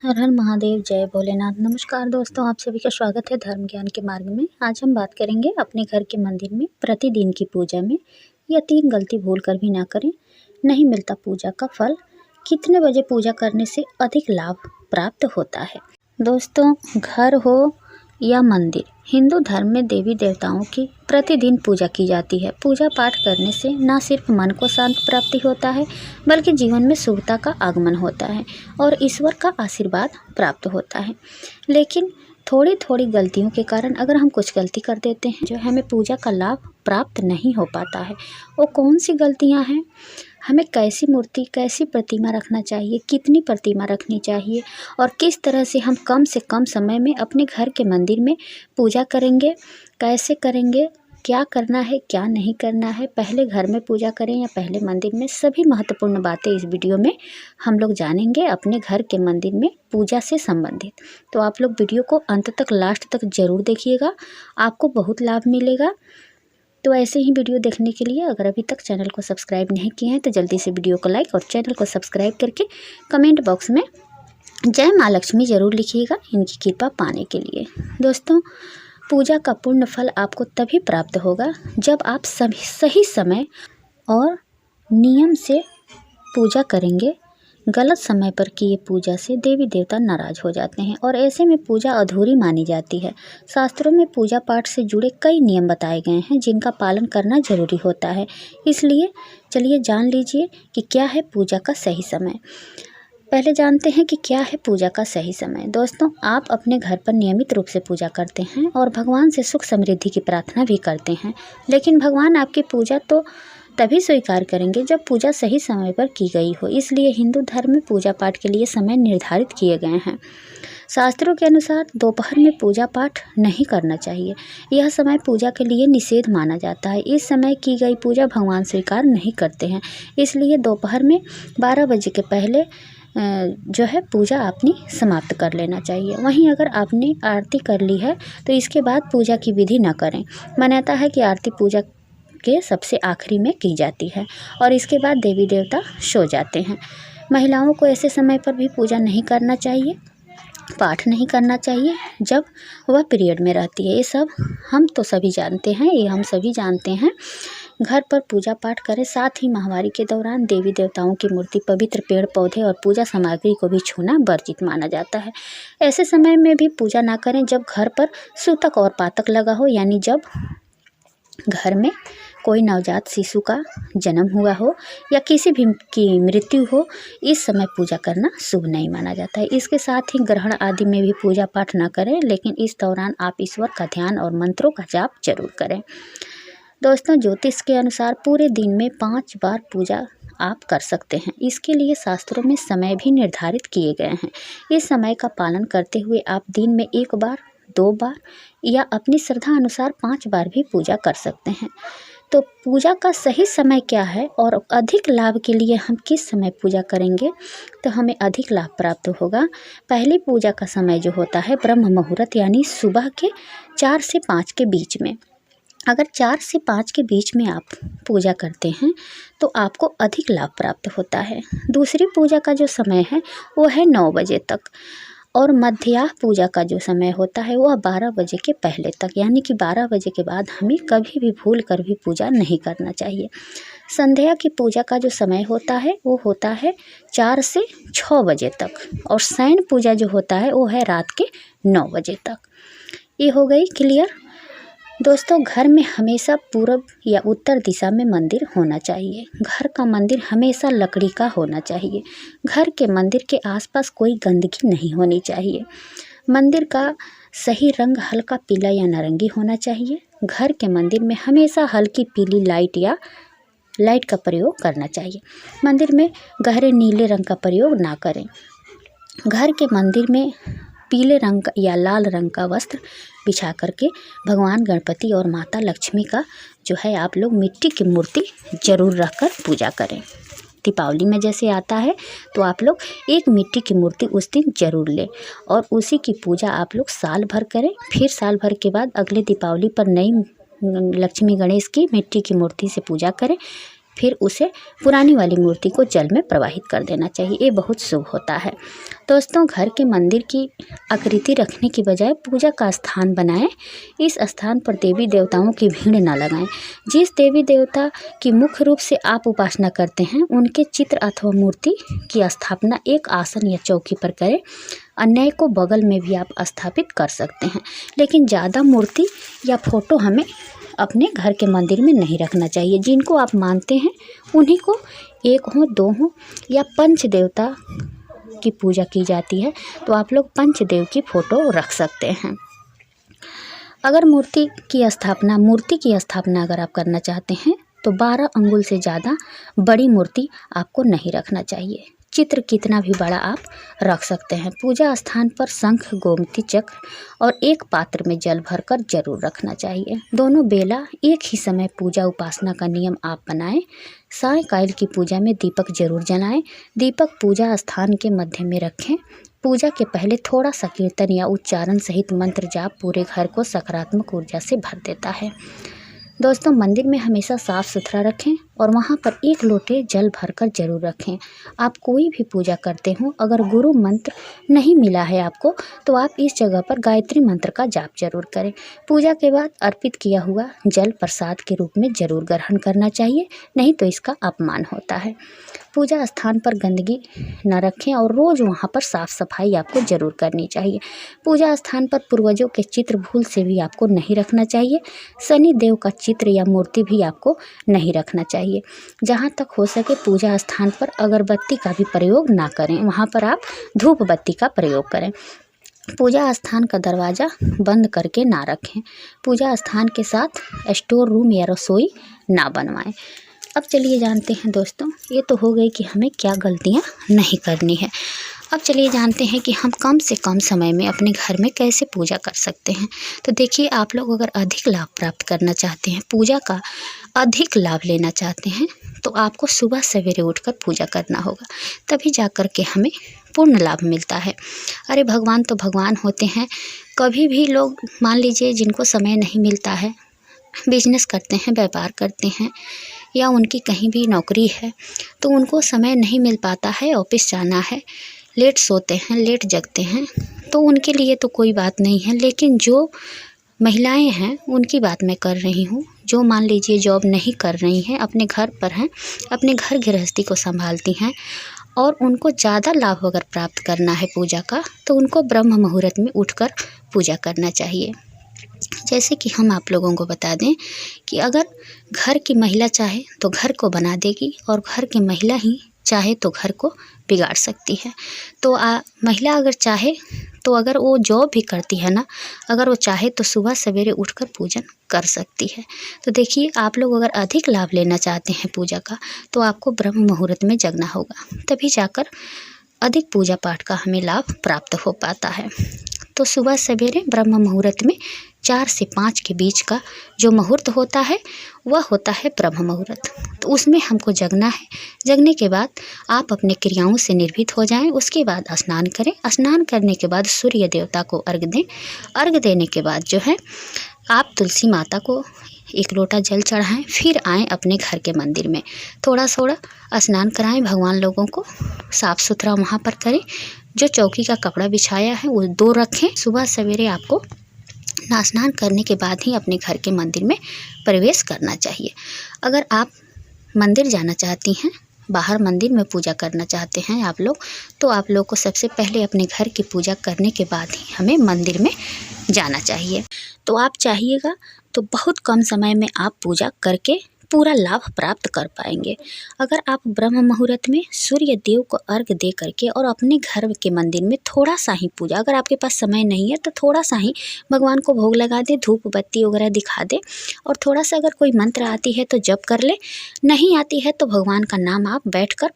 हर हर महादेव, जय भोलेनाथ। नमस्कार दोस्तों, आप सभी का स्वागत है धर्म ज्ञान के मार्ग में। आज हम बात करेंगे अपने घर के मंदिर में प्रतिदिन की पूजा में यह 3 गलती भूल कर भी ना करें, नहीं मिलता पूजा का फल। कितने बजे पूजा करने से अधिक लाभ प्राप्त होता है। दोस्तों, घर हो या मंदिर, हिंदू धर्म में देवी देवताओं की प्रतिदिन पूजा की जाती है। पूजा पाठ करने से न सिर्फ मन को शांत प्राप्ति होता है, बल्कि जीवन में शुभता का आगमन होता है और ईश्वर का आशीर्वाद प्राप्त होता है। लेकिन थोड़ी थोड़ी गलतियों के कारण अगर हम कुछ गलती कर देते हैं, जो हमें पूजा का लाभ प्राप्त नहीं हो पाता है। वो कौन सी गलतियां हैं? हमें कैसी मूर्ति, कैसी प्रतिमा रखना चाहिए, कितनी प्रतिमा रखनी चाहिए और किस तरह से कम समय में अपने घर के मंदिर में पूजा करेंगे, कैसे करेंगे, क्या करना है, क्या नहीं करना है, पहले घर में पूजा करें या पहले मंदिर में, सभी महत्वपूर्ण बातें इस वीडियो में हम लोग जानेंगे अपने घर के मंदिर में पूजा से संबंधित। तो आप लोग वीडियो को अंत तक, लास्ट तक ज़रूर देखिएगा, आपको बहुत लाभ मिलेगा। तो ऐसे ही वीडियो देखने के लिए अगर अभी तक चैनल को सब्सक्राइब नहीं किए हैं तो जल्दी से वीडियो को लाइक और चैनल को सब्सक्राइब करके कमेंट बॉक्स में जय माँ लक्ष्मी ज़रूर लिखिएगा, इनकी कृपा पाने के लिए। दोस्तों, पूजा का पूर्ण फल आपको तभी प्राप्त होगा जब आप सही समय और नियम से पूजा करेंगे। गलत समय पर किए पूजा से देवी देवता नाराज हो जाते हैं और ऐसे में पूजा अधूरी मानी जाती है। शास्त्रों में पूजा पाठ से जुड़े कई नियम बताए गए हैं जिनका पालन करना जरूरी होता है। इसलिए चलिए जान लीजिए कि क्या है पूजा का सही समय। पहले जानते हैं कि क्या है पूजा का सही समय। दोस्तों, आप अपने घर पर नियमित रूप से पूजा करते हैं और भगवान से सुख समृद्धि की प्रार्थना भी करते हैं, लेकिन भगवान आपकी पूजा तो तभी स्वीकार करेंगे जब पूजा सही समय पर की गई हो। इसलिए हिंदू धर्म में पूजा पाठ के लिए समय निर्धारित किए गए हैं। शास्त्रों के अनुसार दोपहर में पूजा पाठ नहीं करना चाहिए। यह समय पूजा के लिए निषेध माना जाता है। इस समय की गई पूजा भगवान स्वीकार नहीं करते हैं। इसलिए दोपहर में 12 बजे के पहले जो है पूजा अपनी समाप्त कर लेना चाहिए। वहीं अगर आपने आरती कर ली है तो इसके बाद पूजा की विधि न करें। मान्यता है कि आरती पूजा के सबसे आखिरी में की जाती है और इसके बाद देवी देवता सो जाते हैं। महिलाओं को ऐसे समय पर भी पूजा नहीं करना चाहिए, पाठ नहीं करना चाहिए जब वह पीरियड में रहती है। ये सब हम तो सभी जानते हैं, ये हम सभी जानते हैं। घर पर पूजा पाठ करें, साथ ही माहवारी के दौरान देवी देवताओं की मूर्ति, पवित्र पेड़ पौधे और पूजा सामग्री को भी छूना वर्जित माना जाता है। ऐसे समय में भी पूजा ना करें जब घर पर सूतक और पातक लगा हो, यानी जब घर में कोई नवजात शिशु का जन्म हुआ हो या किसी भी की मृत्यु हो। इस समय पूजा करना शुभ नहीं माना जाता है। इसके साथ ही ग्रहण आदि में भी पूजा पाठ ना करें, लेकिन इस दौरान आप ईश्वर का ध्यान और मंत्रों का जाप जरूर करें। दोस्तों, ज्योतिष के अनुसार पूरे दिन में 5 बार पूजा आप कर सकते हैं। इसके लिए शास्त्रों में समय भी निर्धारित किए गए हैं। इस समय का पालन करते हुए आप दिन में 1 बार, 2 बार या अपनी श्रद्धा अनुसार 5 बार भी पूजा कर सकते हैं। तो पूजा का सही समय क्या है और अधिक लाभ के लिए हम किस समय पूजा करेंगे तो हमें अधिक लाभ प्राप्त होगा। पहली पूजा का समय जो होता है ब्रह्म मुहूर्त, यानी सुबह के 4 से 5 के बीच में। अगर 4 से 5 के बीच में आप पूजा करते हैं तो आपको अधिक लाभ प्राप्त होता है। दूसरी पूजा का जो समय है वो है 9 बजे तक और मध्याह्न पूजा का जो समय होता है वह 12 बजे के पहले तक, यानी कि 12 बजे के बाद हमें कभी भी भूल कर भी पूजा नहीं करना चाहिए। संध्या की पूजा का जो समय होता है वो होता है 4 से 6 बजे तक और शयन पूजा जो होता है वो है रात के 9 बजे तक। ये हो गई क्लियर। दोस्तों, घर में हमेशा पूर्व या उत्तर दिशा में मंदिर होना चाहिए। घर का मंदिर हमेशा लकड़ी का होना चाहिए। घर के मंदिर के आसपास कोई गंदगी नहीं होनी चाहिए। मंदिर का सही रंग हल्का पीला या नारंगी होना चाहिए। घर के मंदिर में हमेशा हल्की पीली लाइट का प्रयोग करना चाहिए। मंदिर में गहरे नीले रंग का प्रयोग ना करें। घर के मंदिर में पीले रंग या लाल रंग का वस्त्र बिछा करके भगवान गणपति और माता लक्ष्मी का जो है आप लोग मिट्टी की मूर्ति जरूर रखकर पूजा करें। दीपावली में जैसे आता है तो आप लोग एक मिट्टी की मूर्ति उस दिन जरूर लें और उसी की पूजा आप लोग साल भर करें। फिर साल भर के बाद अगले दीपावली पर नई लक्ष्मी गणेश की मिट्टी की मूर्ति से पूजा करें। फिर उसे पुरानी वाली मूर्ति को जल में प्रवाहित कर देना चाहिए। ये बहुत शुभ होता है। दोस्तों, घर के मंदिर की आकृति रखने की बजाय पूजा का स्थान बनाएं। इस स्थान पर देवी देवताओं की भीड़ न लगाएं। जिस देवी देवता की मुख्य रूप से आप उपासना करते हैं उनके चित्र अथवा मूर्ति की स्थापना एक आसन या चौकी पर करें। अन्य को बगल में भी आप स्थापित कर सकते हैं, लेकिन ज़्यादा मूर्ति या फोटो हमें अपने घर के मंदिर में नहीं रखना चाहिए। जिनको आप मानते हैं उन्हीं को, एक हो, दो हो या पंच देवता की पूजा की जाती है तो आप लोग पंचदेव की फ़ोटो रख सकते हैं। अगर मूर्ति की स्थापना अगर आप करना चाहते हैं तो 12 अंगुल से ज़्यादा बड़ी मूर्ति आपको नहीं रखना चाहिए। चित्र कितना भी बड़ा आप रख सकते हैं। पूजा स्थान पर शंख, गोमती चक्र और एक पात्र में जल भरकर जरूर रखना चाहिए। दोनों बेला एक ही समय पूजा उपासना का नियम आप बनाएं। सायंकाल की पूजा में दीपक जरूर जलाएं। दीपक पूजा स्थान के मध्य में रखें। पूजा के पहले थोड़ा सा कीर्तन या उच्चारण सहित मंत्र जाप पूरे घर को सकारात्मक ऊर्जा से भर देता है। दोस्तों, मंदिर में हमेशा साफ़ सुथरा रखें और वहाँ पर एक लोटे जल भरकर जरूर रखें। आप कोई भी पूजा करते हो, अगर गुरु मंत्र नहीं मिला है आपको तो आप इस जगह पर गायत्री मंत्र का जाप जरूर करें। पूजा के बाद अर्पित किया हुआ जल प्रसाद के रूप में जरूर ग्रहण करना चाहिए, नहीं तो इसका अपमान होता है। पूजा स्थान पर गंदगी न रखें और रोज़ वहाँ पर साफ़ सफाई आपको ज़रूर करनी चाहिए। पूजा स्थान पर पूर्वजों के चित्र भूल से भी आपको नहीं रखना चाहिए। शनि देव का चित्र या मूर्ति भी आपको नहीं रखना चाहिए। जहाँ तक हो सके पूजा स्थान पर अगरबत्ती का भी प्रयोग ना करें, वहाँ पर आप धूप बत्ती का प्रयोग करें। पूजा स्थान का दरवाज़ा बंद करके ना रखें। पूजा स्थान के साथ स्टोर रूम या रसोई ना बनवाएं। अब चलिए जानते हैं दोस्तों, ये तो हो गई कि हमें क्या गलतियाँ नहीं करनी है। अब चलिए जानते हैं कि हम कम से कम समय में अपने घर में कैसे पूजा कर सकते हैं। तो देखिए, आप लोग अगर अधिक लाभ प्राप्त करना चाहते हैं, पूजा का अधिक लाभ लेना चाहते हैं, तो आपको सुबह सवेरे उठकर पूजा करना होगा, तभी जा कर के हमें पूर्ण लाभ मिलता है। अरे भगवान तो भगवान होते हैं। कभी भी लोग, मान लीजिए जिनको समय नहीं मिलता है, बिजनेस करते हैं, व्यापार करते हैं या उनकी कहीं भी नौकरी है, तो उनको समय नहीं मिल पाता है, ऑफिस जाना है, लेट सोते हैं, लेट जगते हैं, तो उनके लिए तो कोई बात नहीं है। लेकिन जो महिलाएं हैं उनकी बात मैं कर रही हूँ, जो मान लीजिए जॉब नहीं कर रही हैं, अपने घर पर हैं, अपने घर गृहस्थी को संभालती हैं और उनको ज़्यादा लाभ अगर प्राप्त करना है पूजा का, तो उनको ब्रह्म मुहूर्त में उठकर पूजा करना चाहिए। जैसे कि हम आप लोगों को बता दें कि अगर घर की महिला चाहे तो घर को बना देगी और घर की महिला ही चाहे तो घर को बिगाड़ सकती है। तो महिला अगर चाहे तो, अगर वो जॉब भी करती है ना, अगर वो चाहे तो सुबह सवेरे उठकर पूजन कर सकती है। तो देखिए, आप लोग अगर अधिक लाभ लेना चाहते हैं पूजा का, तो आपको ब्रह्म मुहूर्त में जगना होगा, तभी जाकर अधिक पूजा पाठ का हमें लाभ प्राप्त हो पाता है। तो सुबह सवेरे ब्रह्म मुहूर्त में 4 से 5 के बीच का जो मुहूर्त होता है वह होता है ब्रह्म मुहूर्त। तो उसमें हमको जगना है। जगने के बाद आप अपने क्रियाओं से निर्भीत हो जाएं। उसके बाद स्नान करें। स्नान करने के बाद सूर्य देवता को अर्घ दें। अर्घ देने के बाद जो है आप तुलसी माता को 1 लोटा जल चढ़ाएं। फिर आएँ अपने घर के मंदिर में, थोड़ा स्नान कराएं, भगवान लोगों को साफ़ सुथरा वहाँ पर करें। जो चौकी का कपड़ा बिछाया है वो 2 रखें। सुबह सवेरे आपको स्नान करने के बाद ही अपने घर के मंदिर में प्रवेश करना चाहिए। अगर आप मंदिर जाना चाहती हैं, बाहर मंदिर में पूजा करना चाहते हैं आप लोग, तो आप लोग को सबसे पहले अपने घर की पूजा करने के बाद ही हमें मंदिर में जाना चाहिए। तो आप चाहिएगा तो बहुत कम समय में आप पूजा करके पूरा लाभ प्राप्त कर पाएंगे। अगर आप ब्रह्म मुहूर्त में सूर्य देव को अर्घ दे करके और अपने घर के मंदिर में थोड़ा सा ही पूजा, अगर आपके पास समय नहीं है तो थोड़ा सा ही भगवान को भोग लगा दे, धूप बत्ती वगैरह दिखा दे और थोड़ा सा अगर कोई मंत्र आती है तो जप कर ले, नहीं आती है तो भगवान का नाम आप बैठकर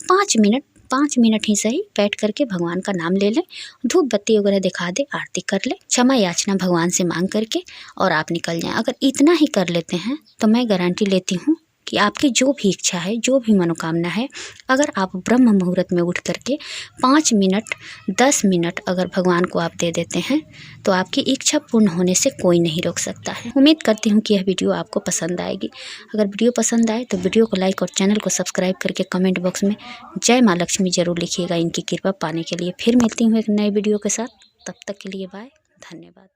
5 मिनट ही सही बैठ करके भगवान का नाम ले लें, धूप बत्ती वगैरह दिखा दे, आरती कर ले, क्षमा याचना भगवान से मांग करके और आप निकल जाएं। अगर इतना ही कर लेते हैं तो मैं गारंटी लेती हूँ कि आपकी जो भी इच्छा है, जो भी मनोकामना है, अगर आप ब्रह्म मुहूर्त में उठ करके 5 मिनट 10 मिनट अगर भगवान को आप दे देते हैं तो आपकी इच्छा पूर्ण होने से कोई नहीं रोक सकता है। उम्मीद करती हूँ कि यह वीडियो आपको पसंद आएगी। अगर वीडियो पसंद आए तो वीडियो को लाइक और चैनल को सब्सक्राइब करके कमेंट बॉक्स में जय माँ लक्ष्मी ज़रूर लिखिएगा इनकी कृपा पाने के लिए। फिर मिलती हूँ एक नए वीडियो के साथ, तब तक के लिए बाय, धन्यवाद।